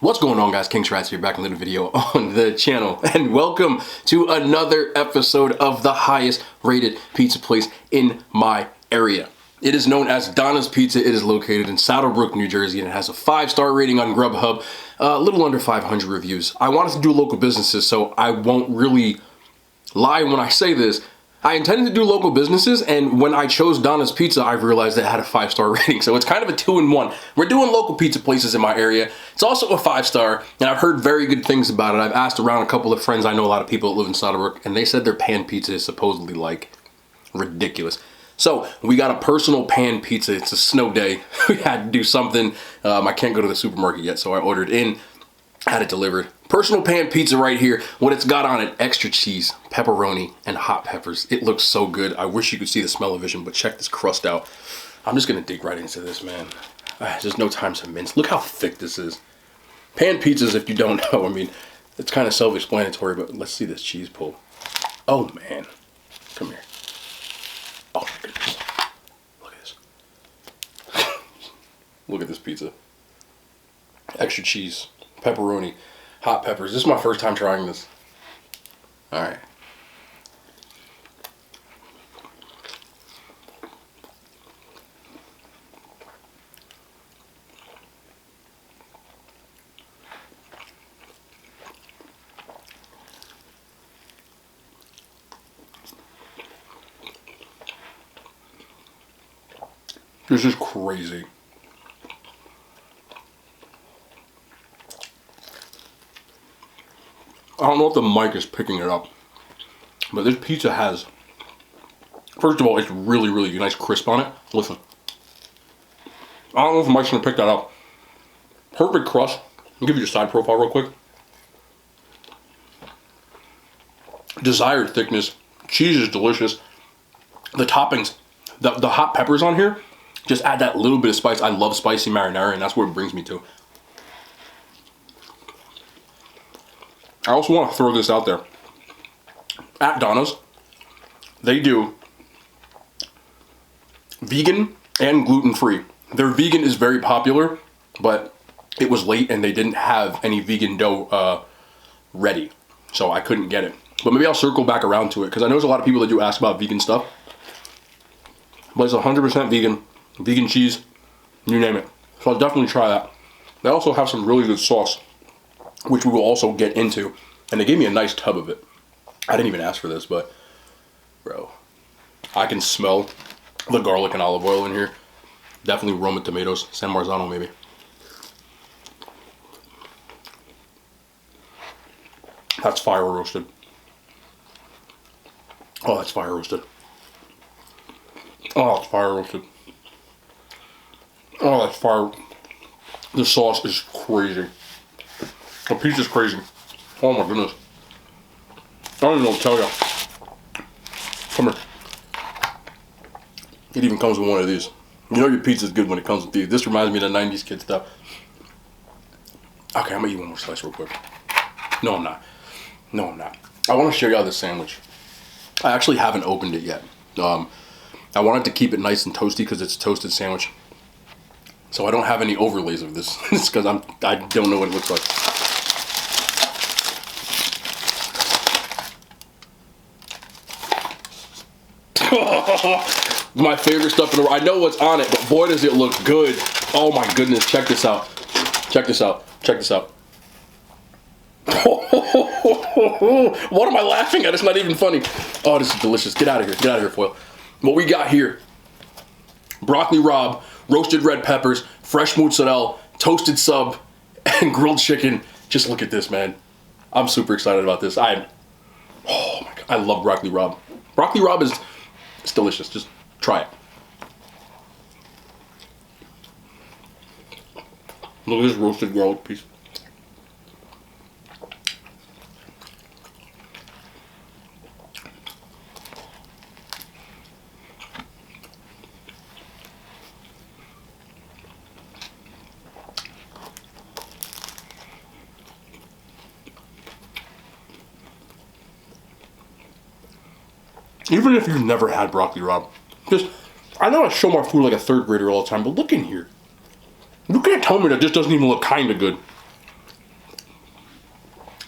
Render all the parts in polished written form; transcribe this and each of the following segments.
What's going on, guys? King Shrats here, back in a little video on the channel, and welcome to another episode of the highest rated pizza place in my area. It is known as Donna's Pizza. It is located in Brook, New Jersey, and it has a 5-star rating on Grubhub, a little under 500 reviews. I wanted to do local businesses, so I won't really lie when I say this. I intended to do local businesses, and when I chose Donna's Pizza, I realized it had a 5-star rating. So it's kind of a 2-in-1. We're doing local pizza places in my area. It's also a 5-star, and I've heard very good things about it. I've asked around a couple of friends. I know a lot of people that live in Brook, and they said their pan pizza is supposedly like ridiculous. So we got a personal pan pizza. It's a snow day. We had to do something. I can't go to the supermarket yet, so I ordered in. Had it delivered. Personal pan pizza right here. What it's got on it: extra cheese, pepperoni, and hot peppers. It looks so good. I wish you could see the smell-o-vision, but check this crust out. I'm just gonna dig right into this, man. There's no time to mince. Look how thick this is. Pan pizzas, if you don't know, I mean, it's kind of self-explanatory, but let's see this cheese pull. Oh man, come here. Oh my goodness. Look at this. Look at this pizza. Extra cheese, pepperoni, hot peppers. This is my first time trying this. All right. This is crazy. I don't know if the mic is picking it up, but this pizza has, first of all, it's really nice crisp on it. Listen. I don't know if the mic's gonna pick that up. Perfect crust. I'll give you the side profile real quick. Desired thickness. Cheese is delicious. The toppings, the hot peppers on here, just add that little bit of spice. I love spicy marinara, and that's what it brings me to. I also want to throw this out there. At Donna's, they do vegan and gluten-free. Their vegan is very popular, but it was late and they didn't have any vegan dough ready, so I couldn't get it. But maybe I'll circle back around to it, because I know there's a lot of people that do ask about vegan stuff. But it's 100% vegan, vegan cheese, you name it. So I'll definitely try that. They also have some really good sauce, which we will also get into. And they gave me a nice tub of it. I didn't even ask for this, but bro, I can smell the garlic and olive oil in here. Definitely Roma tomatoes, San Marzano maybe. That's fire roasted. Oh, that's fire roasted. Oh, it's fire roasted. Oh, that's fire. The sauce is crazy. The pizza's crazy. Oh my goodness. I don't even know what to tell you. Come here. It even comes with one of these. You know your pizza's good when it comes with these. This reminds me of the 90s kid stuff. Okay, I'm gonna eat one more slice real quick. No, I'm not. No, I'm not. I want to show y'all this sandwich. I actually haven't opened it yet. I wanted to keep it nice and toasty because it's a toasted sandwich. So I don't have any overlays of this. It's because I don't know what it looks like. My favorite stuff in the world. I know what's on it, but boy does it look good. Oh my goodness, check this out. Check this out. Check this out. What am I laughing at? It's not even funny. Oh, this is delicious. Get out of here. Get out of here, foil. What we got here: broccoli rabe, roasted red peppers, fresh mozzarella, toasted sub, and grilled chicken. Just look at this, man. I'm super excited about this. Oh my god, I love broccoli rabe. Broccoli rabe is, it's delicious. Just try it. Look at this roasted garlic piece. Even if you've never had broccoli rabe, just, I know I show my food like a third grader all the time, but look in here. You can't tell me that this doesn't even look kind of good.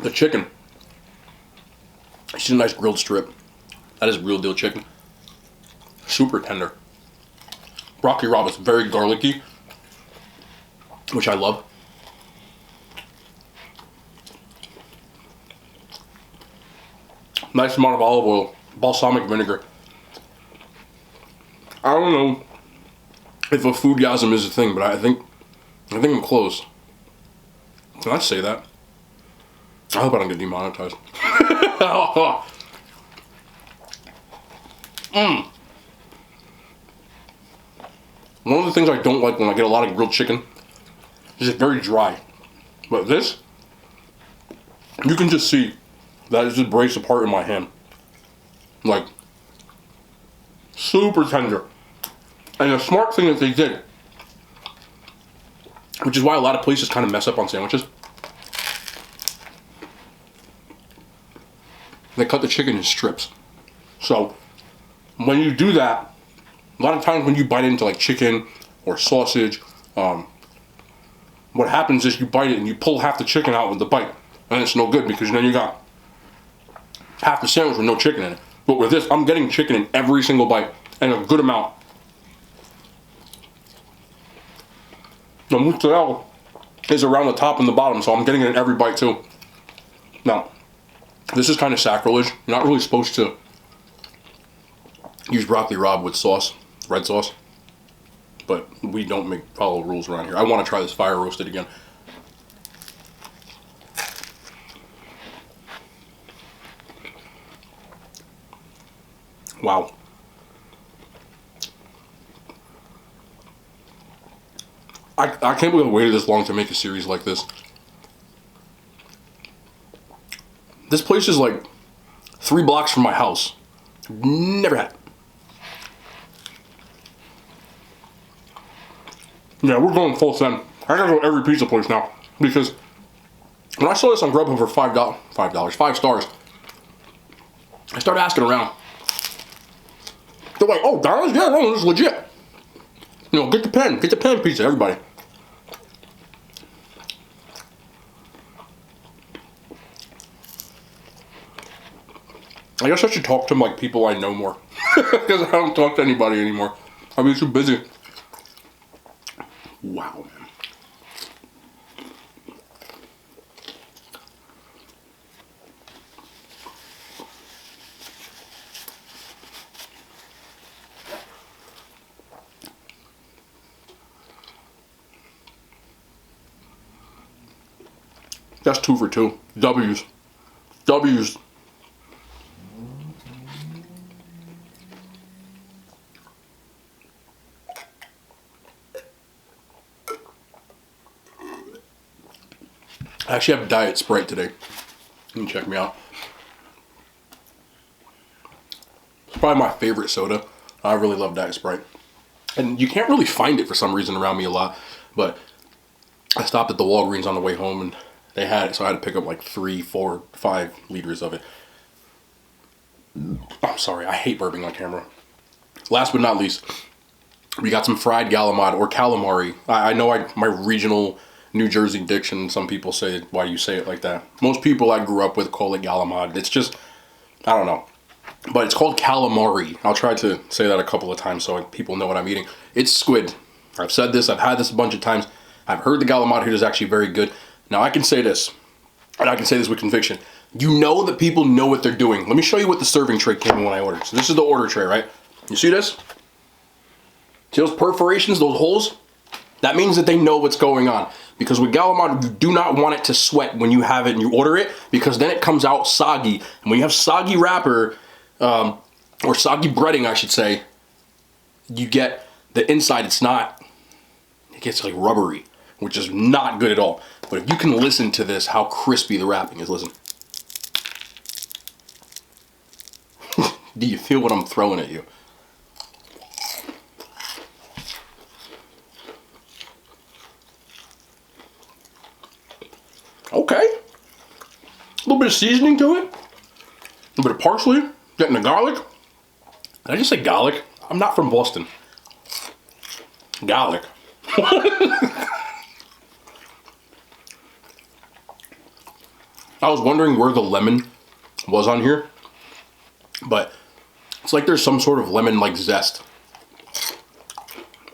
The chicken. It's a nice grilled strip. That is real deal chicken. Super tender. Broccoli rabe is very garlicky, which I love. Nice amount of olive oil, balsamic vinegar. I don't know if a foodgasm is a thing, but I think I'm close. Can I say that? I hope I don't get demonetized. One of the things I don't like when I get a lot of grilled chicken is it's very dry. But this, you can just see that it just breaks apart in my hand. Like, super tender. And the smart thing that they did, which is why a lot of places kind of mess up on sandwiches, they cut the chicken in strips. So when you do that, a lot of times when you bite into like chicken or sausage, what happens is you bite it and you pull half the chicken out with the bite, and it's no good because then you got half the sandwich with no chicken in it. But with this, I'm getting chicken in every single bite, and a good amount. The mozzarella is around the top and the bottom, so I'm getting it in every bite too. Now, this is kind of sacrilege. You're not really supposed to use broccoli rabe with sauce, red sauce, but we don't follow rules around here. I want to try this fire roasted again. Wow. I can't believe I waited this long to make a series like this. This place is like 3 blocks from my house. Never had it. Yeah, we're going full send. I gotta go to every pizza place now. Because when I saw this on Grubhub for $5 stars, I started asking around. They're like, oh, Donnas? Yeah, no, this is legit. You know, get the pen pizza, everybody. I guess I should talk to like people I know more. Because I don't talk to anybody anymore. I've been too busy. Wow, man. That's 2 for 2. W's. W's. I actually have Diet Sprite today. You can check me out. It's probably my favorite soda. I really love Diet Sprite. And you can't really find it for some reason around me a lot. But I stopped at the Walgreens on the way home and they had it, so I had to pick up like 3, 4, 5 liters of it. I'm sorry, I hate burping on camera. Last but not least, we got some fried galamad or calamari. I know my regional New Jersey diction, some people say, why do you say it like that? Most people I grew up with call it galamad. It's just, I don't know. But it's called calamari. I'll try to say that a couple of times so people know what I'm eating. It's squid. I've said this, I've had this a bunch of times. I've heard the calamari here is actually very good. Now I can say this, and I can say this with conviction. You know that people know what they're doing. Let me show you what the serving tray came in when I ordered. So this is the order tray, right? You see this? See those perforations, those holes? That means that they know what's going on. Because with calamari, you do not want it to sweat when you have it and you order it, because then it comes out soggy. And when you have soggy wrapper, or soggy breading, I should say, you get the inside, it gets like rubbery, which is not good at all. But if you can listen to this, how crispy the wrapping is, listen. Do you feel what I'm throwing at you? Okay. A little bit of seasoning to it. A little bit of parsley. Getting the garlic. Did I just say garlic? I'm not from Boston. Garlic. I was wondering where the lemon was on here, but it's like there's some sort of lemon like zest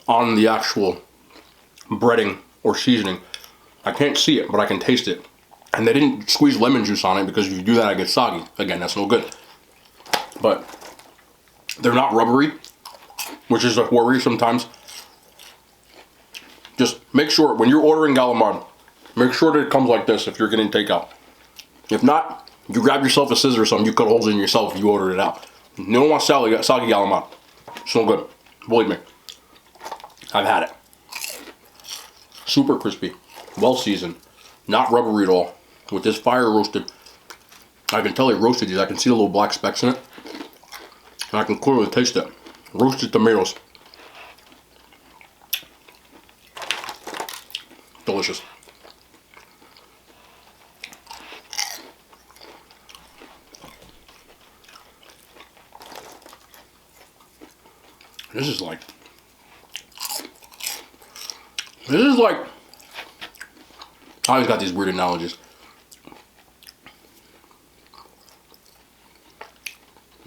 on the actual breading or seasoning. I can't see it, but I can taste it. And they didn't squeeze lemon juice on it, because if you do that, I get soggy. Again, that's no good. But they're not rubbery, which is a worry sometimes. Just make sure when you're ordering galamad, make sure that it comes like this if you're getting takeout. If not, you grab yourself a scissor or something, you cut holes in yourself if you order it out. You don't want soggy galamad. It's no good. Believe me. I've had it. Super crispy. Well seasoned. Not rubbery at all. With this fire roasted, I can tell they roasted these. I can see the little black specks in it. And I can clearly taste it. Roasted tomatoes. Delicious. This is like, I always got these weird analogies.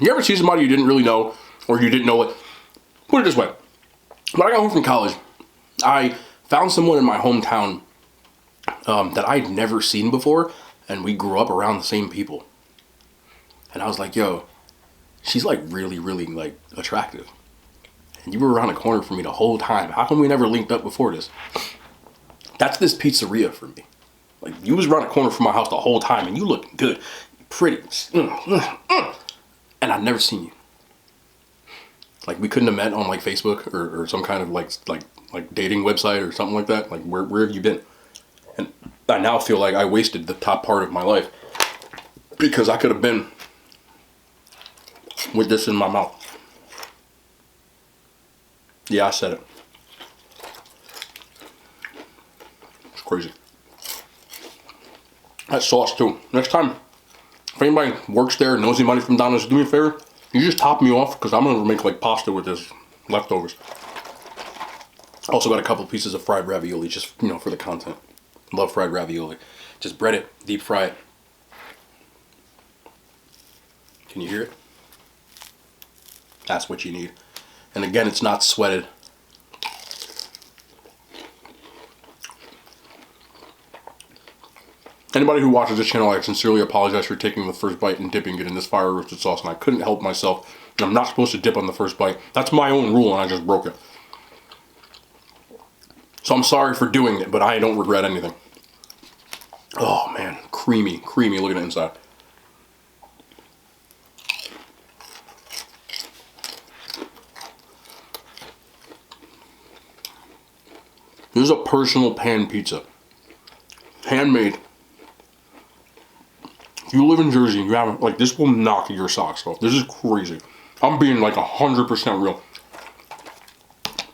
You ever see somebody you didn't really know, or you didn't know it? Put it this way. When I got home from college, I found someone in my hometown that I'd never seen before, and we grew up around the same people. And I was like, yo, she's like really, really like attractive. And you were around the corner from me the whole time. How come we never linked up before this? That's this pizzeria for me. Like, you was around the corner from my house the whole time, and you look good, pretty, and I'd never seen you. Like, we couldn't have met on like Facebook or some kind of like dating website or something like that. Like, where have you been? And I now feel like I wasted the top part of my life, because I could have been with this in my mouth. Yeah, I said it. It's crazy. That sauce too. Next time, if anybody works there and knows anybody from Donnas, do me a favor. You just top me off, because I'm gonna make like pasta with this leftovers. I also got a couple pieces of fried ravioli, just for the content. Love fried ravioli. Just bread it, deep fry it. Can you hear it? That's what you need. And again, it's not sweated. Anybody who watches this channel, I sincerely apologize for taking the first bite and dipping it in this fire roasted sauce, and I couldn't help myself. I'm not supposed to dip on the first bite. That's my own rule, and I just broke it. So I'm sorry for doing it, but I don't regret anything. Oh man, creamy, creamy. Look at the inside. This is a personal pan pizza. Handmade. If you live in Jersey and you haven't, like, this will knock your socks off. This is crazy. I'm being like 100% real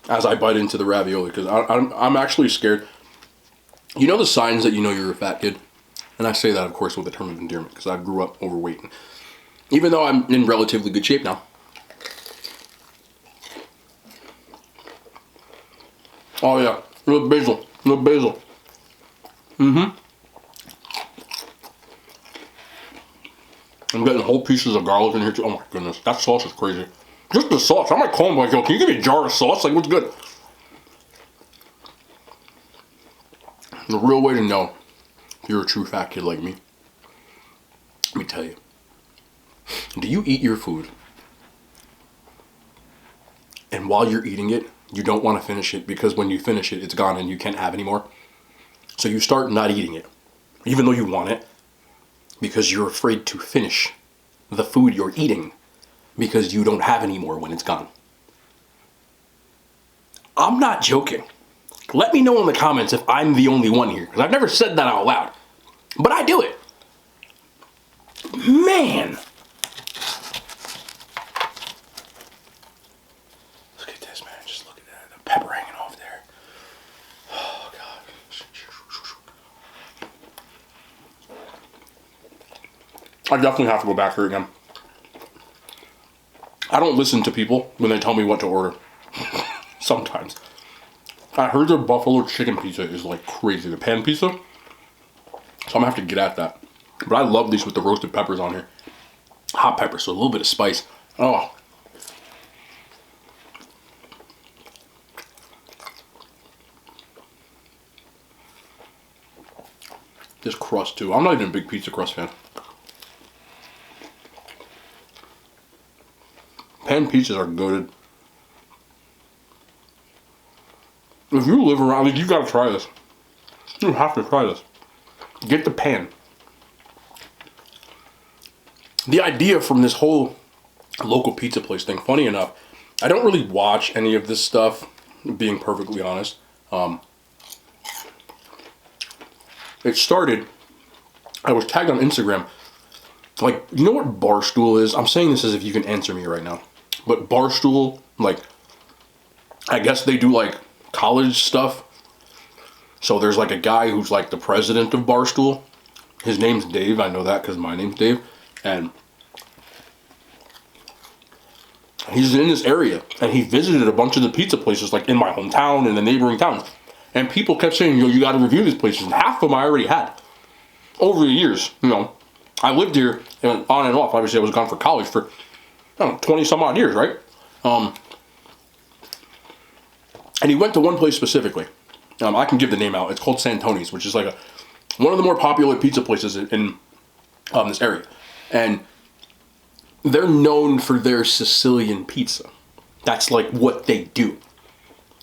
as I bite into the ravioli, because I'm actually scared. You know the signs that you know you're a fat kid? And I say that, of course, with a term of endearment, because I grew up overweight. Even though I'm in relatively good shape now. Oh yeah, little basil, little basil. I'm getting whole pieces of garlic in here too. Oh my goodness, that sauce is crazy. Just the sauce. I might call him like, yo, can you give me a jar of sauce? Like, what's good? The real way to know if you're a true fat kid like me, let me tell you. Do you eat your food, and while you're eating it, you don't want to finish it, because when you finish it, it's gone and you can't have any more? So you start not eating it, even though you want it, because you're afraid to finish the food you're eating, because you don't have any more when it's gone. I'm not joking. Let me know in the comments if I'm the only one here, because I've never said that out loud, but I do it. Man. Look at this, man. Just look at that. The pepper hanging off there. Oh, God. I definitely have to go back here again. I don't listen to people when they tell me what to order. Sometimes. I heard their buffalo chicken pizza is like crazy. The pan pizza. So I'm gonna have to get at that. But I love these with the roasted peppers on here. Hot pepper, so a little bit of spice. Oh. This crust too. I'm not even a big pizza crust fan. Pan pizzas are good. If you live around, you gotta try this. You have to try this. Get the pan. The idea from this whole local pizza place thing, funny enough, I don't really watch any of this stuff, being perfectly honest. It started, I was tagged on Instagram, like, you know what Barstool is? I'm saying this as if you can answer me right now. But Barstool, like, I guess they do like college stuff. So there's like a guy who's like the president of Barstool. His name's Dave, I know that because my name's Dave. And he's in this area, and he visited a bunch of the pizza places like in my hometown and the neighboring towns. And people kept saying, you gotta review these places. And half of them I already had. Over the years, I lived here and on and off. Obviously I was gone for college for, 20 some odd years, right? And he went to one place specifically. I can give the name out. It's called Santoni's, which is like one of the more popular pizza places in this area. And they're known for their Sicilian pizza. That's like what they do.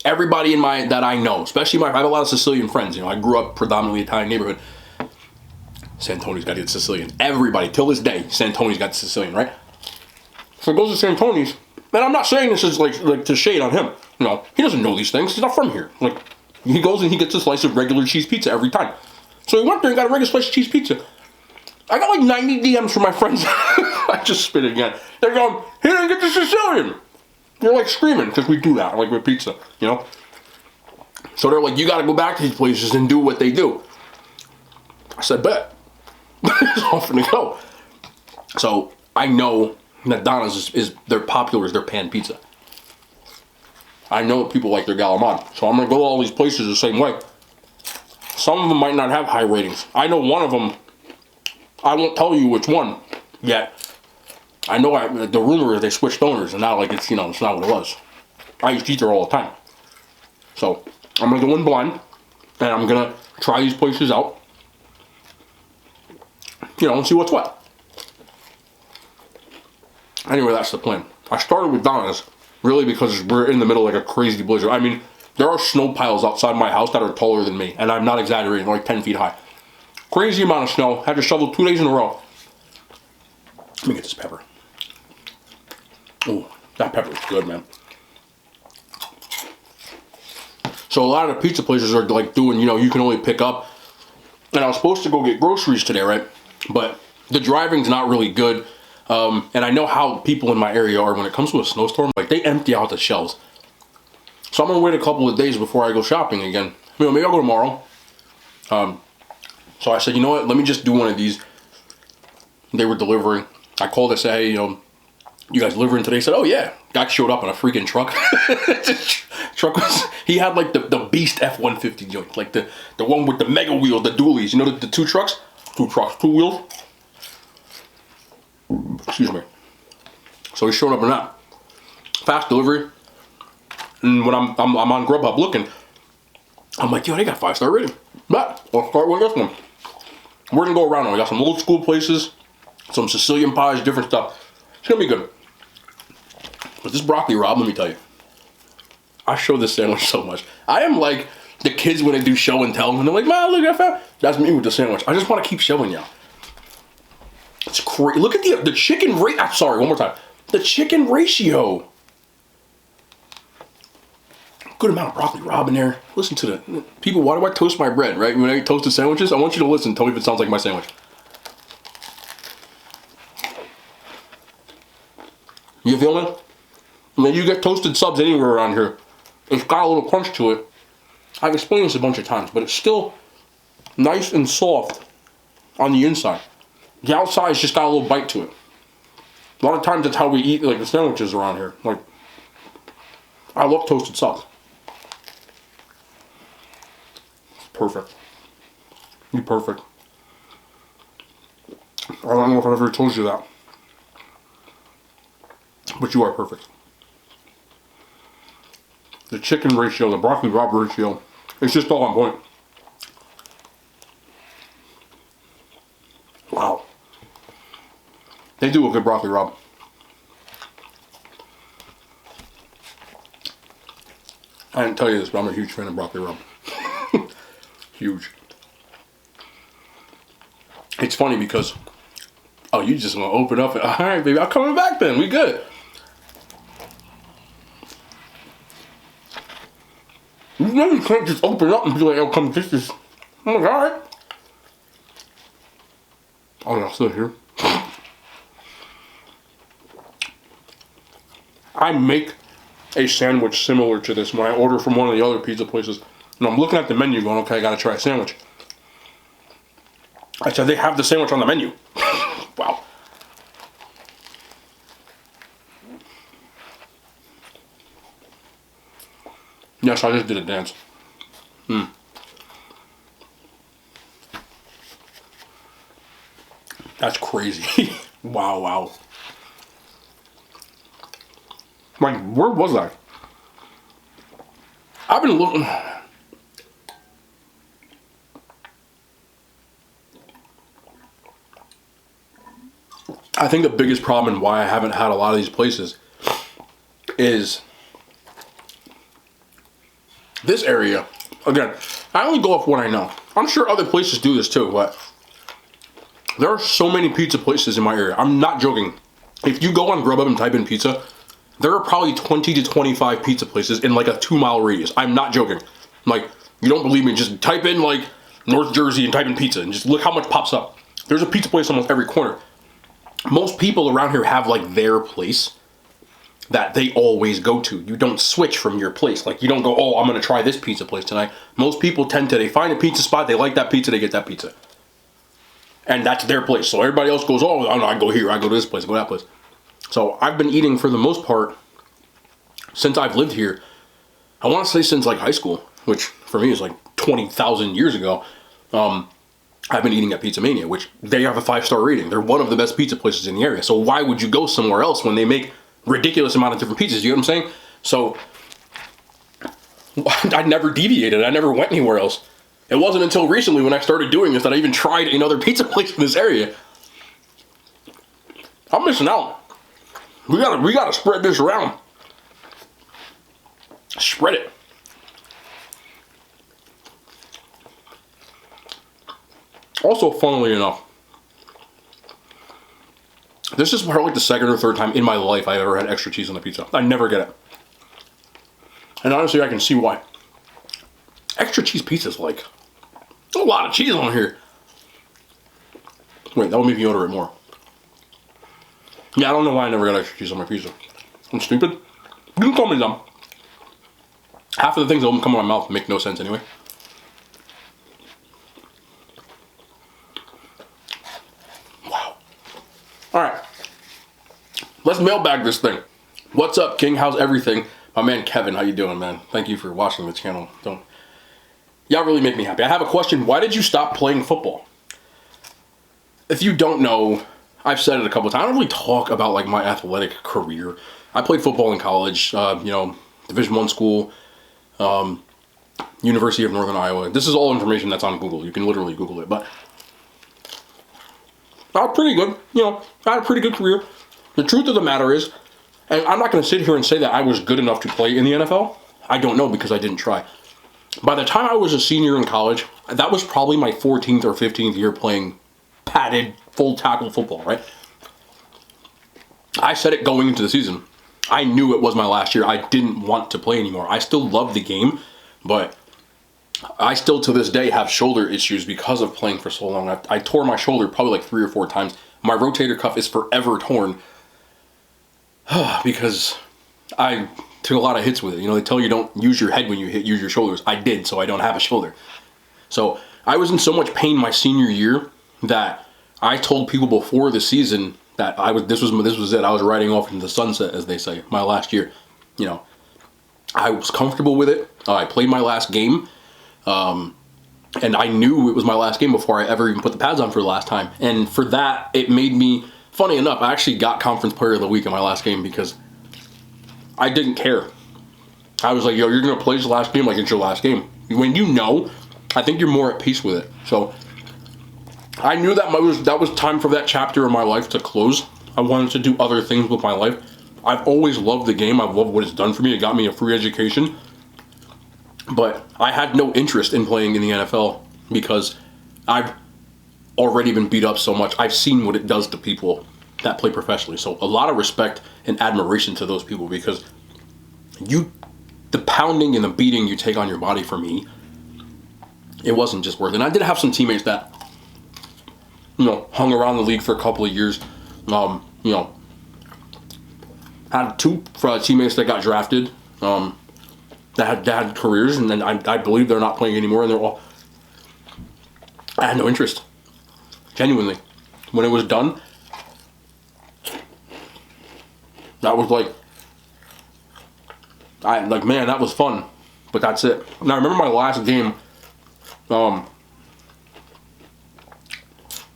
Everybody that I know, especially I have a lot of Sicilian friends. I grew up predominantly Italian neighborhood. Santoni's got to get Sicilian. Everybody, till this day, Santoni's got the Sicilian, right? So he goes to Santoni's, and I'm not saying this is like to shade on him. He doesn't know these things. He's not from here. Like, he goes and he gets a slice of regular cheese pizza every time. So he went there and got a regular slice of cheese pizza. I got like 90 DMs from my friends. I just spit it again. They're going, he didn't get the Sicilian. They're like screaming because we do that, like with pizza, So they're like, you got to go back to these places and do what they do. I said, bet. It's off to go. So I know that Donna's is their popular as their pan pizza. I know people like their Galamon. So I'm going to go to all these places the same way. Some of them might not have high ratings. I know one of them, I won't tell you which one yet. I know the rumor is they switched owners, and now it's it's not what it was. I used to eat there all the time. So I'm going to go in blind, and I'm going to try these places out. And see what's what. Anyway, that's the plan. I started with Donna's, really because we're in the middle of like a crazy blizzard. I mean, there are snow piles outside my house that are taller than me, and I'm not exaggerating, like 10 feet high. Crazy amount of snow. Had to shovel 2 days in a row. Let me get this pepper. Oh, that pepper is good, man. So a lot of the pizza places are like doing, you can only pick up. And I was supposed to go get groceries today, right? But the driving's not really good. And I know how people in my area are when it comes to a snowstorm. Like, they empty out the shelves. So I'm going to wait a couple of days before I go shopping again. Maybe I'll go tomorrow. So I said, you know what? Let me just do one of these. They were delivering. I called and said, hey, you guys delivering today? He said, oh yeah. Guy showed up in a freaking truck. He had like the Beast F-150 joint. Like the one with the mega wheel, the dualies. The two trucks? Two wheels. Excuse me. So he showed up in that. Fast delivery. And when I'm on Grubhub looking, I'm like, yo, they got 5-star rating. But I'll start with this one. We're gonna go around. We got some old school places, some Sicilian pies, different stuff. It's gonna be good. But this broccoli rabe, let me tell you, I show this sandwich so much. I am like the kids when they do show and tell, and they're like, man, look at that. That's me with the sandwich. I just want to keep showing y'all. It's crazy. Look at the chicken rate. I'm sorry, one more time. The chicken ratio. Good amount of broccoli rabe in there. Listen to the people. Why do I toast my bread, right? When I eat toasted sandwiches, I want you to listen. Tell me if it sounds like my sandwich. You feel me? I mean, you get toasted subs anywhere around here. It's got a little crunch to it. I've explained this a bunch of times, but it's still nice and soft on the inside. The outside's just got a little bite to it. A lot of times that's how we eat like the sandwiches around here. Like, I love toasted subs. Perfect. You're perfect. I don't know if I've ever told you that. But you are perfect. The chicken ratio, the broccoli rabe ratio, it's just all on point. Wow. They do a good broccoli rabe. I didn't tell you this, but I'm a huge fan of broccoli rabe. Huge. It's funny because, oh, you just want to open up and, all right, baby, I'm coming back then. We good. You know you can't just open up and be like, oh, come, this is, I'm like, all right. Oh, yeah, still here. I make a sandwich similar to this when I order from one of the other pizza places. And I'm looking at the menu going, okay, I gotta try a sandwich. I said, they have the sandwich on the menu. Wow. Yes, I just did a dance. That's crazy. Wow, wow. Like, where was I? I've been looking. I think the biggest problem and why I haven't had a lot of these places is this area. Again, I only go off what I know. I'm sure other places do this too, but there are so many pizza places in my area. I'm not joking. If you go on Grubhub and type in pizza, there are probably 20 to 25 pizza places in like a 2-mile radius. I'm not joking. Like, you don't believe me, just type in like North Jersey and type in pizza and just look how much pops up. There's a pizza place almost every corner. Most people around here have like their place that they always go to. You don't switch from your place. Like, you don't go, oh, I'm gonna try this pizza place tonight. Most people tend to, they find a pizza spot, they like that pizza, they get that pizza. And that's their place. So everybody else goes, oh, I go here, I go to this place, I go to that place. So I've been eating for the most part since I've lived here. I want to say since like high school, which for me is like 20,000 years ago. I've been eating at Pizza Mania, which they have a 5-star rating. They're one of the best pizza places in the area. So why would you go somewhere else when they make ridiculous amount of different pizzas? You know what I'm saying? So I never deviated. I never went anywhere else. It wasn't until recently when I started doing this that I even tried another pizza place in this area. I'm missing out. We gotta spread this around. Spread it. Also, funnily enough, this is probably like the second or third time in my life I've ever had extra cheese on the pizza. I never get it. And honestly, I can see why. Extra cheese pizza is like a lot of cheese on here. Wait, that would make me order it more. Yeah, I don't know why I never got extra cheese on my pizza. I'm stupid. You can call me dumb. Half of the things that come out of my mouth make no sense anyway. Wow. Alright. Let's mailbag this thing. What's up, King? How's everything? My man Kevin, how you doing, man? Thank you for watching the channel. Y'all really make me happy. I have a question. Why did you stop playing football? If you don't know, I've said it a couple of times. I don't really talk about like my athletic career. I played football in college, Division I school, University of Northern Iowa. This is all information that's on Google. You can literally Google it. But I was pretty good. I had a pretty good career. The truth of the matter is, and I'm not going to sit here and say that I was good enough to play in the NFL. I don't know because I didn't try. By the time I was a senior in college, that was probably my 14th or 15th year playing padded, full tackle football, right? I said it going into the season. I knew it was my last year. I didn't want to play anymore. I still love the game, but I still to this day have shoulder issues because of playing for so long. I tore my shoulder probably like 3 or 4 times. My rotator cuff is forever torn because I took a lot of hits with it. They tell you don't use your head when you use your shoulders. I did, so I don't have a shoulder. So I was in so much pain my senior year that I told people before the season that this was it. I was riding off into the sunset, as they say, my last year. I was comfortable with it. I played my last game. And I knew it was my last game before I ever even put the pads on for the last time. And for that, it made me, funny enough, I actually got Conference Player of the Week in my last game because I didn't care. I was like, yo, you're going to play this last game like it's your last game. When you know, I think you're more at peace with it. So I knew that was time for that chapter of my life to close. I wanted to do other things with my life. I've always loved the game. I've loved what it's done for me. It got me a free education. But I had no interest in playing in the NFL because I've already been beat up so much. I've seen what it does to people that play professionally. So a lot of respect and admiration to those people because the pounding and the beating you take on your body for me, it wasn't just worth it. And I did have some teammates that, hung around the league for a couple of years. Had two teammates that got drafted. That had careers, and then I believe they're not playing anymore, and I had no interest. Genuinely. When it was done, that was man, that was fun. But that's it. Now, I remember my last game,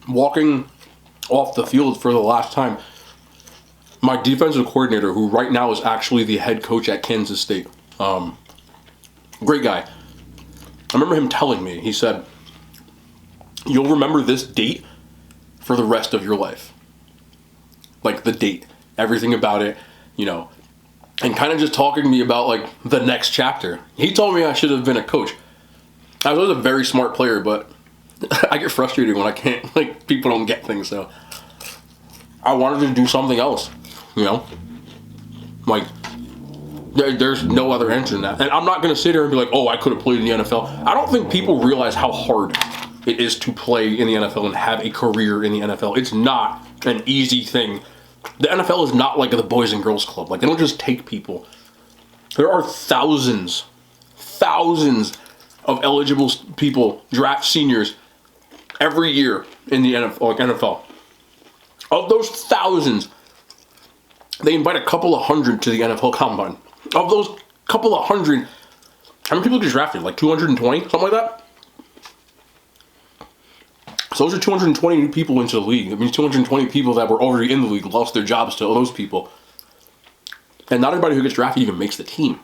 walking off the field for the last time, my defensive coordinator, who right now is actually the head coach at Kansas State, great guy. I remember him telling me, he said, you'll remember this date for the rest of your life. Like the date, everything about it, and kind of just talking to me about the next chapter. He told me I should have been a coach. I was always a very smart player, but I get frustrated when I can't, people don't get things, so I wanted to do something else, There's no other answer than that. And I'm not going to sit here and be like, oh, I could have played in the NFL. I don't think people realize how hard it is to play in the NFL and have a career in the NFL. It's not an easy thing. The NFL is not like the Boys and Girls Club. They don't just take people. There are thousands of eligible people, draft seniors, every year in the NFL. Of those thousands, they invite a couple of hundred to the NFL Combine. Of those couple of hundred, how many people get drafted? 220? Something like that? So those are 220 new people into the league. That means 220 people that were already in the league lost their jobs to those people. And not everybody who gets drafted even makes the team.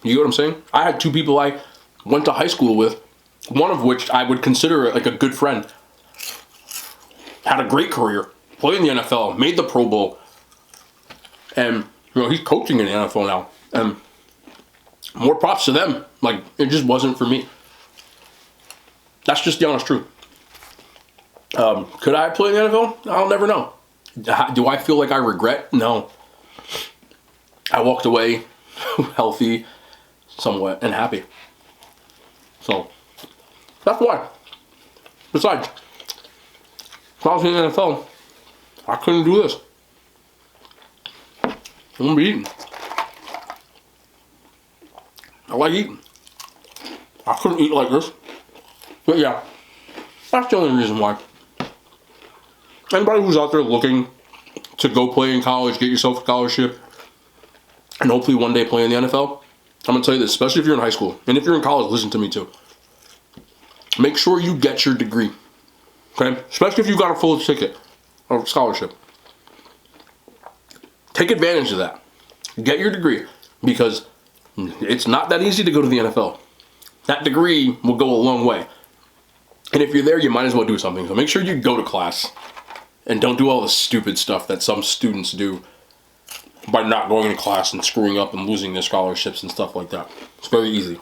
You get what I'm saying? I had two people I went to high school with, one of which I would consider a good friend. Had a great career, played in the NFL, made the Pro Bowl, and he's coaching in the NFL now. And more props to them. It just wasn't for me. That's just the honest truth. Could I play in the NFL? I'll never know. Do I feel like I regret? No. I walked away healthy, somewhat, and happy. So, that's why. Besides, if I was in the NFL, I couldn't do this. I wouldn't be eating. I like eating. I couldn't eat like this. But yeah, that's the only reason why. Anybody who's out there looking to go play in college, get yourself a scholarship, and hopefully one day play in the NFL, I'm going to tell you this, especially if you're in high school. And if you're in college, listen to me too. Make sure you get your degree. Okay? Especially if you got a full ticket or scholarship. Take advantage of that. Get your degree. Because it's not that easy to go to the NFL. That degree will go a long way. And if you're there, you might as well do something. So make sure you go to class. And don't do all the stupid stuff that some students do by not going to class and screwing up and losing their scholarships and stuff like that. It's very easy.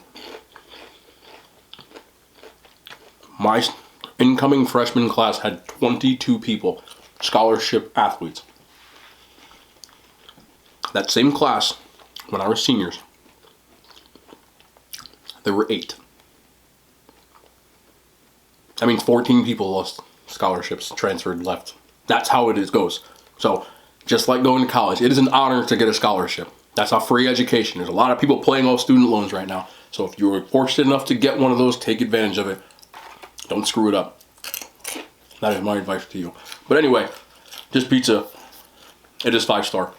My incoming freshman class had 22 people, scholarship athletes. That same class, when I was seniors, there were 8. 14 people lost scholarships, transferred, left. That's how it goes. So, just like going to college, it is an honor to get a scholarship. That's a free education. There's a lot of people paying off student loans right now. So if you were fortunate enough to get one of those, take advantage of it. Don't screw it up. That is my advice to you. But anyway, this pizza, it is 5-star.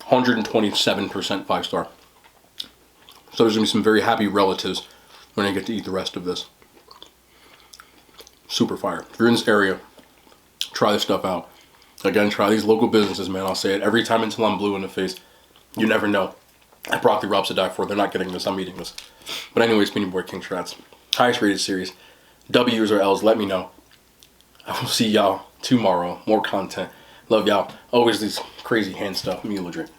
127% 5-star. So there's going to be some very happy relatives when I get to eat the rest of this. Super fire. If you're in this area, try this stuff out. Again, try these local businesses, man. I'll say it every time until I'm blue in the face. You never know. At Broccoli Robs to die for. They're not getting this. I'm eating this. But anyways, Beanie Boy King Strats. Highest rated series. W's or L's, let me know. I will see y'all tomorrow. More content. Love y'all. Always these crazy hand stuff. Let me get a drink.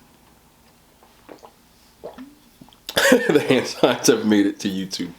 The hand signs have made it to YouTube.